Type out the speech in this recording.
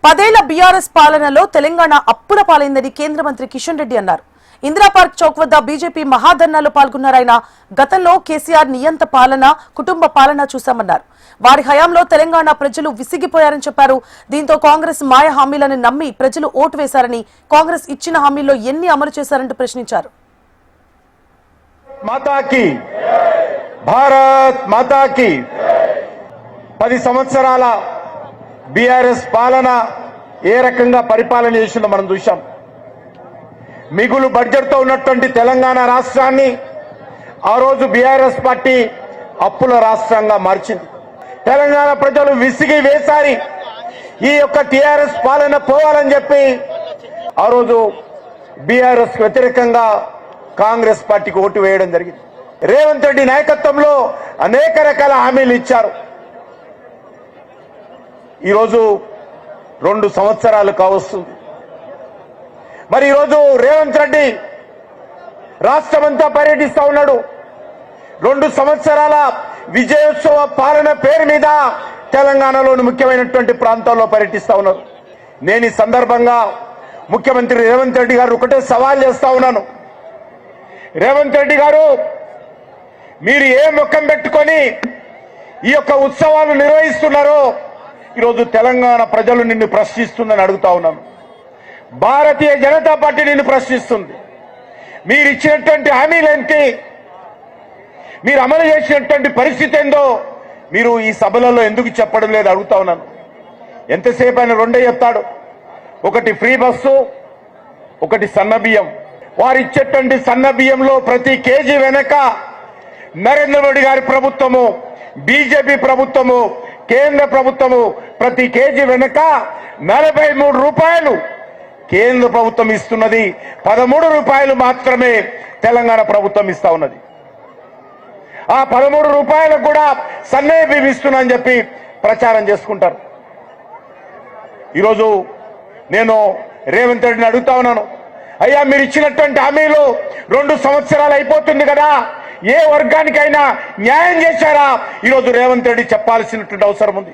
10 ఏళ్ల బీఆర్ఎస్ పాలనలో తెలంగాణ అప్పుల పాలైందని కేంద్ర మంత్రి కిషన్ రెడ్డి అన్నారు. ఇందిరా పార్క్ చౌక్ వద్ద బీజేపీ మహాధర్నాలో పాల్గొన్నారాయన. గతంలో కేసీఆర్ నియంత పాలన, కుటుంబ పాలన చూశామన్నారు. వారి హయాంలో తెలంగాణ ప్రజలు విసిగిపోయారని చెప్పారు. దీంతో కాంగ్రెస్ మాయ హామీలను నమ్మి ప్రజలు ఓటు వేశారని, కాంగ్రెస్ ఇచ్చిన హామీల్లో ఎన్ని అమలు చేశారంటూ ప్రశ్నించారు. మాతాకి భారత్ మాతాకి 10 సంవత్సరాల బీఆర్ఎస్ పాలన ఏ రకంగా పరిపాలన చేసిందో మనం చూశాం. మిగులు బడ్జెట్తో ఉన్నటువంటి తెలంగాణ రాష్ట్రాన్ని ఆ రోజు బీఆర్ఎస్ పార్టీ అప్పుల రాష్ట్రంగా మార్చింది. తెలంగాణ ప్రజలు విసిగి వేసారి ఈ యొక్క టీఆర్ఎస్ పాలన పోవాలని చెప్పి ఆ రోజు బీఆర్ఎస్ వ్యతిరేకంగా కాంగ్రెస్ పార్టీకి ఓటు వేయడం జరిగింది. రేవంత్ రెడ్డి నాయకత్వంలో అనేక రకాల హామీలు ఇచ్చారు. ఈరోజు 2 సంవత్సరాలు కావస్తుంది. మరి ఈరోజు రేవంత్ రెడ్డి రాష్ట్రమంతా పర్యటిస్తా ఉన్నాడు. 2 సంవత్సరాల విజయోత్సవ పాలన పేరు మీద తెలంగాణలోని ముఖ్యమైనటువంటి ప్రాంతాల్లో పర్యటిస్తా ఉన్నారు. నేను ఈ సందర్భంగా ముఖ్యమంత్రి రేవంత్ రెడ్డి గారు ఒకటే సవాల్ చేస్తా ఉన్నాను. రేవంత్ రెడ్డి గారు, మీరు ఏ ముఖం పెట్టుకొని ఈ యొక్క ఉత్సవాలు నిర్వహిస్తున్నారో ఈరోజు తెలంగాణ ప్రజలు నిన్ను ప్రశ్నిస్తుందని అడుగుతా ఉన్నాను. భారతీయ జనతా పార్టీ నిన్ను ప్రశ్నిస్తుంది. మీరు ఇచ్చినటువంటి హామీలేంటి, మీరు అమలు చేసినటువంటి పరిస్థితి ఏందో మీరు ఈ సభలలో ఎందుకు చెప్పడం లేదు అడుగుతా ఉన్నాను. ఎంతసేపు ఆయన రెండే చెప్తాడు. ఒకటి ఫ్రీ బస్సు, ఒకటి సన్న బియ్యం. వారు ఇచ్చేటువంటి సన్న బియ్యంలో ప్రతి కేజీ వెనక నరేంద్ర మోడీ గారి ప్రభుత్వము, బీజేపీ ప్రభుత్వము, కేంద్ర ప్రభుత్వము ప్రతి కేజీ వెనక 43 రూపాయలు కేంద్ర ప్రభుత్వం ఇస్తున్నది. 13 రూపాయలు మాత్రమే తెలంగాణ ప్రభుత్వం ఇస్తా ఉన్నది. ఆ 13 రూపాయలకు కూడా సన్నే బియ్యం ఇస్తున్నా అని చెప్పి ప్రచారం చేసుకుంటారు. ఈరోజు నేను రేవంత్ రెడ్డిని అడుగుతా ఉన్నాను, అయ్యా మీరు ఇచ్చినటువంటి హామీలు 2 సంవత్సరాలు అయిపోతుంది కదా, ఏ వర్గానికైనా న్యాయం చేశారా? ఈరోజు రేవంత్ రెడ్డి చెప్పాల్సినటువంటి అవసరం ఉంది.